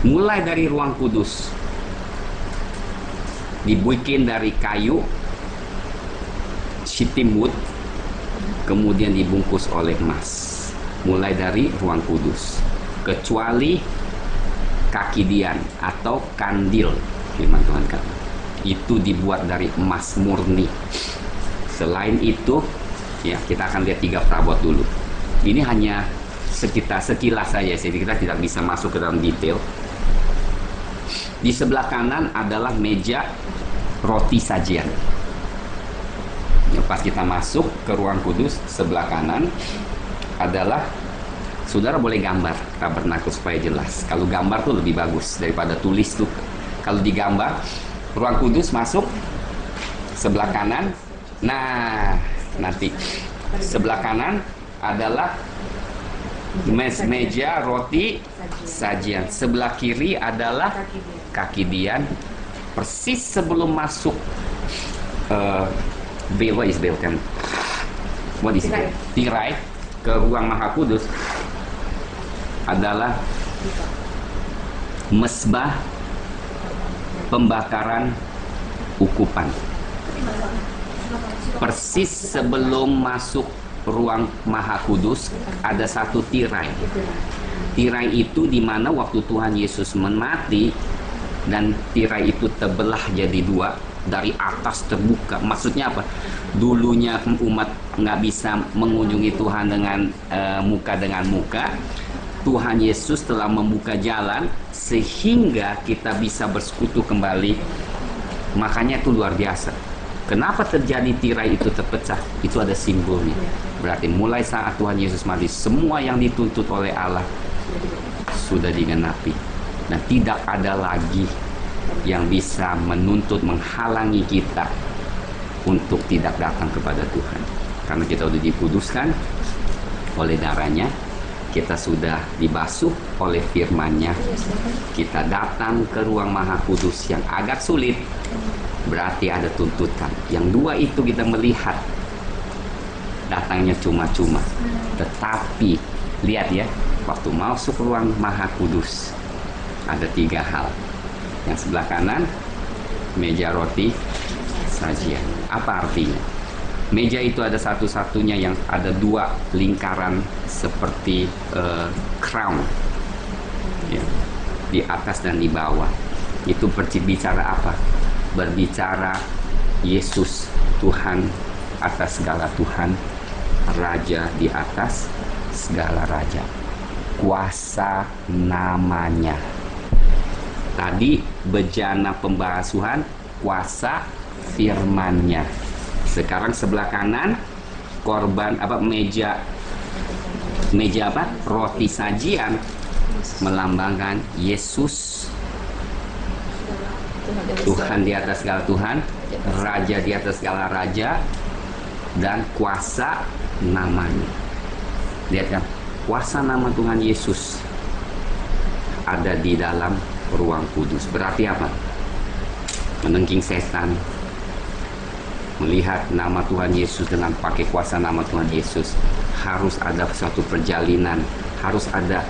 Mulai dari ruang kudus, dibikin dari kayu shittim wood, kemudian dibungkus oleh emas. Mulai dari ruang kudus, kecuali kaki dian atau kandil, firman Tuhan kata, itu dibuat dari emas murni. Selain itu, ya kita akan lihat 3 perabot dulu. Ini hanya sekilas saja, jadi kita tidak bisa masuk ke dalam detail. Di sebelah kanan adalah meja roti sajian. Ya, pas kita masuk ke ruang kudus, sebelah kanan adalah, saudara boleh gambar tabernakel supaya jelas. Kalau gambar tuh lebih bagus daripada tulis tuh. Kalau digambar, ruang kudus masuk sebelah kanan. Nah, nanti sebelah kanan adalah meja roti sajian. Sebelah kiri adalah kaki dian. Persis sebelum masuk what is veil kan? What is veil? Tirai ke ruang maha kudus adalah mesbah pembakaran ukupan. Persis sebelum masuk ruang maha kudus ada satu tirai. Tirai itu dimana waktu Tuhan Yesus mati dan tirai itu terbelah jadi 2, dari atas terbuka. Maksudnya apa? Dulunya umat nggak bisa mengunjungi Tuhan dengan muka dengan muka. Tuhan Yesus telah membuka jalan sehingga kita bisa bersekutu kembali. Makanya itu luar biasa. Kenapa terjadi tirai itu terpecah? Itu ada simbolnya. Berarti mulai saat Tuhan Yesus mati, semua yang dituntut oleh Allah sudah digenapi. Dan tidak ada lagi yang bisa menuntut, menghalangi kita untuk tidak datang kepada Tuhan. Karena kita sudah dikuduskan oleh darahnya, kita sudah dibasuh oleh firman-Nya, kita datang ke ruang maha kudus yang agak sulit, berarti ada tuntutan. Yang 2 itu kita melihat datangnya cuma-cuma. Tetapi lihat ya, waktu masuk ruang maha kudus ada 3 hal. Yang sebelah kanan meja roti sajian. Apa artinya? Meja itu ada satu-satunya yang ada 2 lingkaran seperti crown ya, di atas dan di bawah. Itu berbicara apa? Berbicara Yesus Tuhan atas segala Tuhan, Raja di atas segala raja, kuasa namanya. Tadi bejana pembasuhan, kuasa firman-Nya. Sekarang sebelah kanan korban apa, meja apa? Roti sajian, melambangkan Yesus Tuhan di atas segala Tuhan, Raja di atas segala raja, dan kuasa namanya. Lihat kan, kuasa nama Tuhan Yesus ada di dalam ruang kudus. Berarti apa? Menengking setan, melihat nama Tuhan Yesus dengan pakai kuasa nama Tuhan Yesus, harus ada suatu perjalinan, harus ada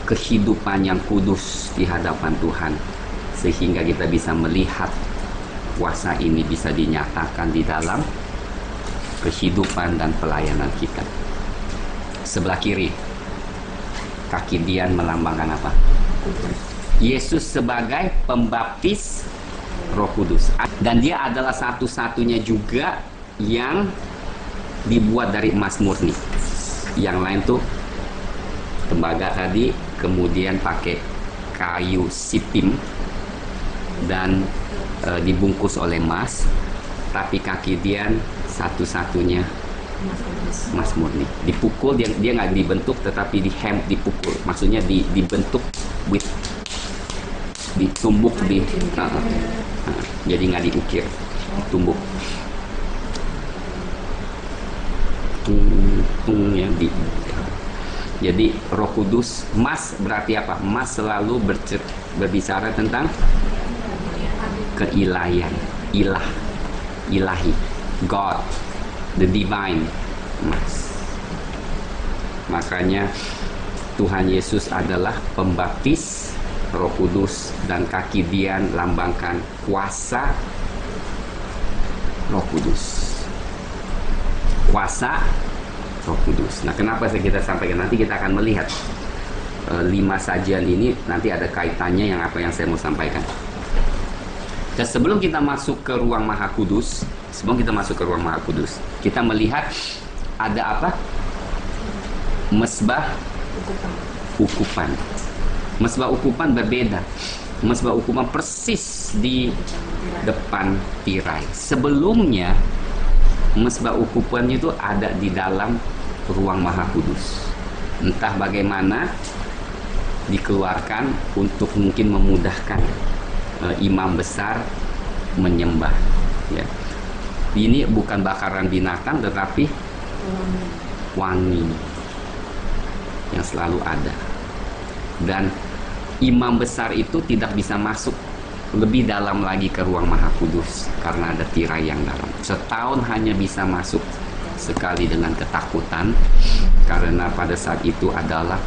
kehidupan yang kudus di hadapan Tuhan, sehingga kita bisa melihat kuasa ini bisa dinyatakan di dalam kehidupan dan pelayanan kita. Sebelah kiri kaki dian melambangkan apa? Yesus sebagai pembaptis Roh Kudus, dan dia adalah satu-satunya juga yang dibuat dari emas murni. Yang lain tuh tembaga tadi, kemudian pakai kayu shittim dan dibungkus oleh emas, tapi kaki dian satu-satunya emas murni. Dipukul, dia nggak dibentuk, tetapi dipukul, maksudnya dibentuk with, ditumbuk jadi nggak diukir, ditumbuk yang di. Jadi Roh Kudus, emas berarti apa? Emas selalu berbicara tentang keilahian, ilahi, God, the divine. Emas. Makanya Tuhan Yesus adalah pembaptis Roh Kudus, dan kaki Dian lambangkan kuasa Roh Kudus. Kuasa Roh Kudus. Nah, kenapa kita sampaikan? Nanti kita akan melihat 5 sajian ini nanti ada kaitannya yang apa yang saya mau sampaikan. Dan sebelum kita masuk ke ruang Maha Kudus, kita melihat ada apa? Mesbah ukupan. Mesbah ukupan berbeda. Mesbah ukupan persis di depan tirai. Sebelumnya mesbah ukupan itu ada di dalam ruang Maha Kudus. Entah bagaimana dikeluarkan untuk mungkin memudahkan imam besar menyembah. Ya. Ini bukan bakaran binatang, tetapi wangi yang selalu ada. Dan imam besar itu tidak bisa masuk lebih dalam lagi ke ruang Maha Kudus karena ada tirai yang dalam. Setahun hanya bisa masuk sekali dengan ketakutan, karena pada saat itu adalah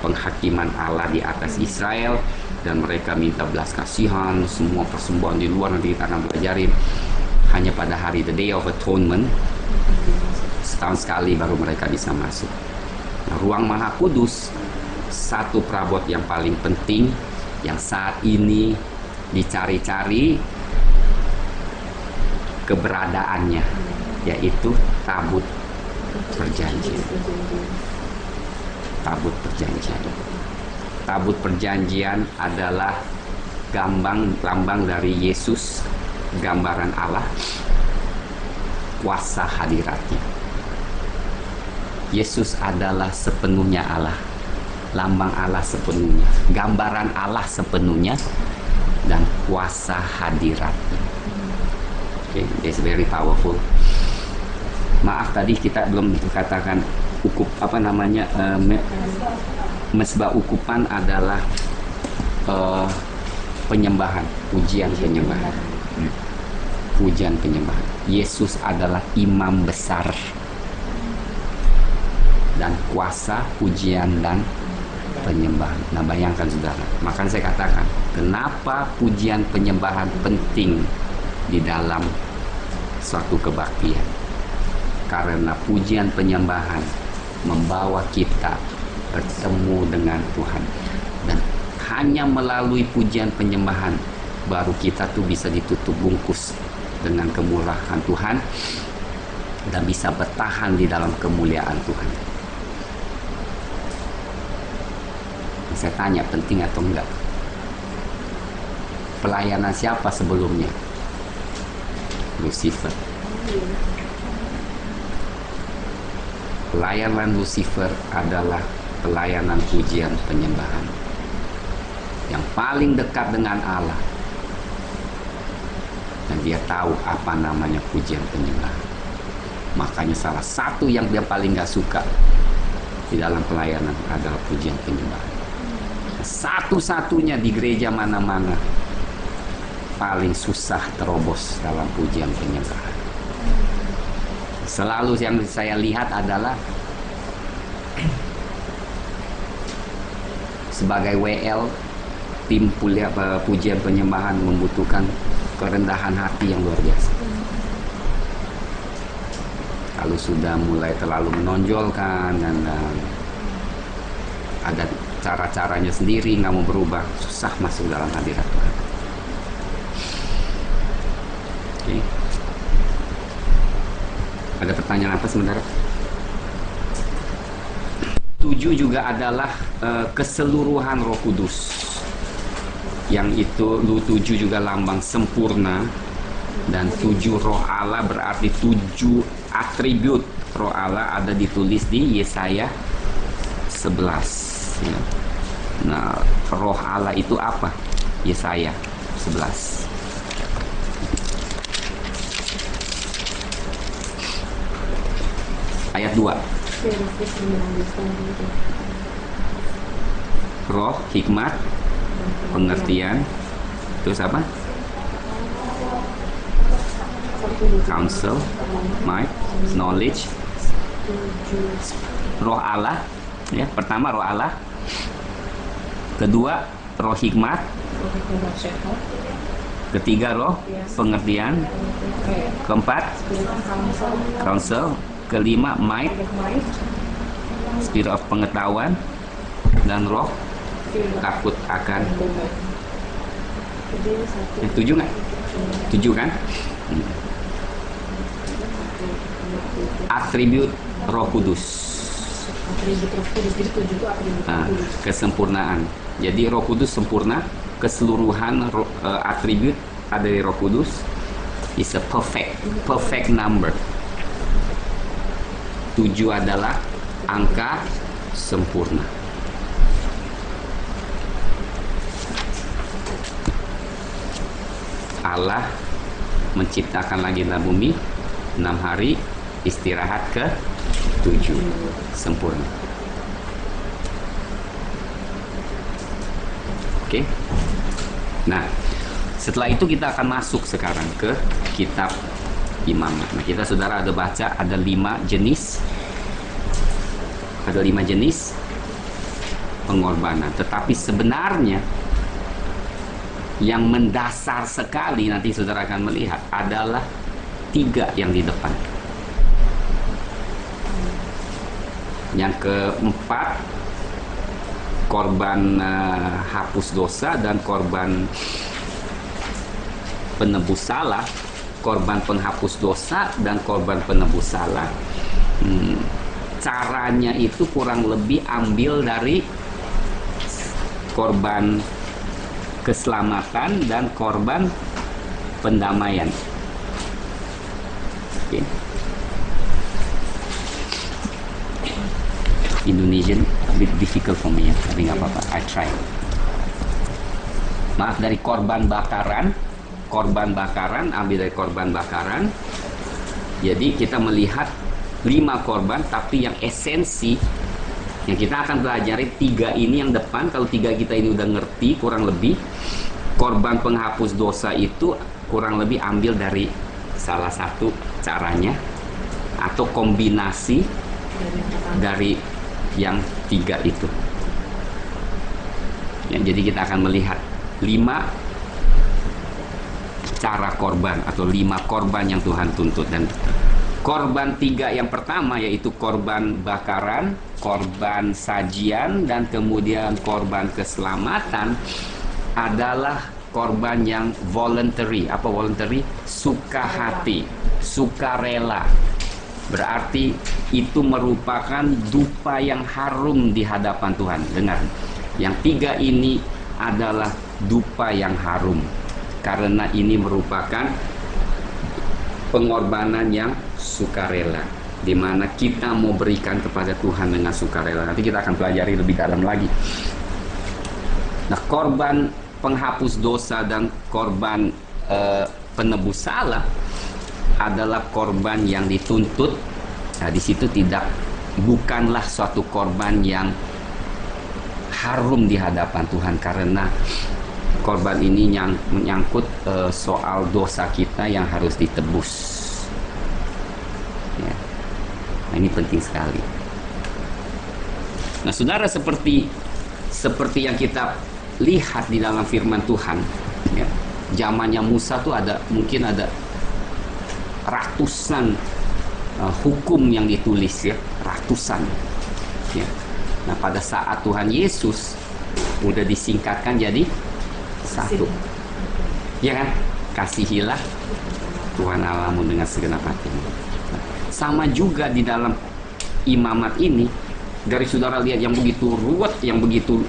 penghakiman Allah di atas Israel, dan mereka minta belas kasihan. Semua persembahan di luar nanti kita akan pelajari. Hanya pada hari the Day of Atonement, setahun sekali baru mereka bisa masuk. Nah, ruang Maha Kudus, satu perabot yang paling penting yang saat ini dicari-cari keberadaannya, yaitu tabut perjanjian. Tabut perjanjian. Tabut perjanjian adalah lambang dari Yesus, gambaran Allah, kuasa hadiratnya. Yesus adalah sepenuhnya Allah, lambang Allah sepenuhnya, gambaran Allah sepenuhnya, dan kuasa hadiratnya. Okay, it's very powerful. Maaf tadi kita belum katakan mesbah ukupan adalah penyembahan, pujian penyembahan. Pujian penyembahan. Yesus adalah imam besar dan kuasa pujian dan penyembahan. Nah, bayangkan saudara, makanya saya katakan, kenapa pujian penyembahan penting di dalam suatu kebaktian? Karena pujian penyembahan membawa kita bertemu dengan Tuhan, dan hanya melalui pujian penyembahan baru kita tuh bisa ditutup bungkus dengan kemurahan Tuhan dan bisa bertahan di dalam kemuliaan Tuhan. Saya tanya, penting atau enggak? Pelayanan siapa sebelumnya? Lucifer. Pelayanan Lucifer adalah pelayanan pujian penyembahan yang paling dekat dengan Allah, dan dia tahu apa namanya pujian penyembahan. Makanya salah satu yang dia paling gak suka di dalam pelayanan adalah pujian penyembahan. Satu-satunya di gereja mana-mana paling susah terobos dalam pujian penyembahan. Selalu yang saya lihat adalah sebagai WL, tim pujian penyembahan membutuhkan kerendahan hati yang luar biasa. Kalau sudah mulai terlalu menonjolkan dan ada cara-caranya sendiri, nggak mau berubah, susah masuk dalam hadirat Tuhan. Okay. Ada pertanyaan apa sebentar? 7 juga adalah keseluruhan Roh Kudus, yang itu 7 juga lambang sempurna, dan 7 Roh Allah berarti 7 atribut Roh Allah ada ditulis di Yesaya 11. Ya. Nah, Roh Allah itu apa? Yesaya 11. Ayat 2. Roh, hikmat, pengertian, terus apa? Counsel, might, knowledge. Roh Allah, ya, pertama Roh Allah, Kedua, roh hikmat. Ketiga, roh pengertian. Keempat, counsel. Kelima, might, spirit of pengetahuan. Dan roh takut akan. Tujuh nggak? Tujuh kan? Atribut Roh Kudus. Kesempurnaan. Jadi Roh Kudus sempurna. Keseluruhan atribut ada dari Roh Kudus is a perfect number. 7 adalah angka sempurna. Allah menciptakan langit dan bumi 6 hari, istirahat ke 7, sempurna. Oke. Nah, setelah itu kita akan masuk sekarang ke kitab Imamat. Nah, kita saudara ada baca ada 5 jenis. Ada 5 jenis pengorbanan. Tetapi sebenarnya yang mendasar sekali nanti saudara akan melihat adalah 3 yang di depan. Yang keempat, korban hapus dosa dan korban penebus salah. Korban penghapus dosa dan korban penebus salah, caranya itu kurang lebih ambil dari korban keselamatan dan korban pendamaian. Okay. Indonesian a bit difficult for me ya, tapi nggak apa-apa, I try. Maaf, dari korban bakaran ambil dari korban bakaran. Jadi kita melihat 5 korban, tapi yang esensi yang kita akan pelajari 3 ini yang depan. Kalau 3 kita ini udah ngerti kurang lebih, korban penghapus dosa itu kurang lebih ambil dari salah satu caranya atau kombinasi dari yang 3 itu ya. Jadi kita akan melihat 5 cara korban atau 5 korban yang Tuhan tuntut. Dan korban 3 yang pertama yaitu korban bakaran, korban sajian, dan kemudian korban keselamatan adalah korban yang voluntary. Apa voluntary? Suka hati, sukarela. Berarti itu merupakan dupa yang harum di hadapan Tuhan. Dengar, yang 3 ini adalah dupa yang harum, karena ini merupakan pengorbanan yang sukarela, di mana kita mau berikan kepada Tuhan dengan sukarela. Nanti kita akan pelajari lebih dalam lagi. Nah, korban penghapus dosa dan korban penebus salah adalah korban yang dituntut. Nah, di situ bukanlah suatu korban yang harum di hadapan Tuhan, karena korban ini menyangkut soal dosa kita yang harus ditebus ya. Nah, ini penting sekali. Nah, saudara, seperti yang kita lihat di dalam firman Tuhan ya, zamannya Musa tuh mungkin ada ratusan hukum yang ditulis ya, ratusan ya. Nah, pada saat Tuhan Yesus udah disingkatkan jadi 1, ya kan? Kasihilah Tuhan Allahmu dengan segenap hatimu. Sama juga di dalam imamat ini, dari saudara lihat yang begitu ruwet, yang begitu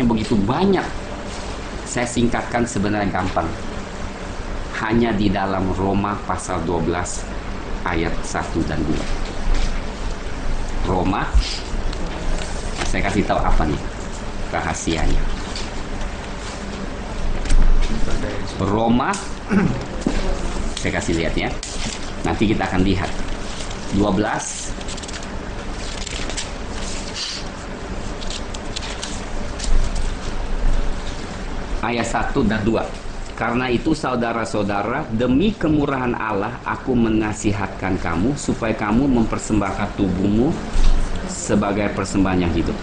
begitu banyak. Saya singkatkan sebenarnya gampang. Hanya di dalam Roma pasal 12 ayat 1 dan 2. Roma, saya kasih tahu apa nih rahasianya. Roma, saya kasih lihat ya. Nanti kita akan lihat 12 ayat 1 dan 2. Karena itu saudara-saudara, demi kemurahan Allah aku menasihatkan kamu supaya kamu mempersembahkan tubuhmu sebagai persembahan yang hidup.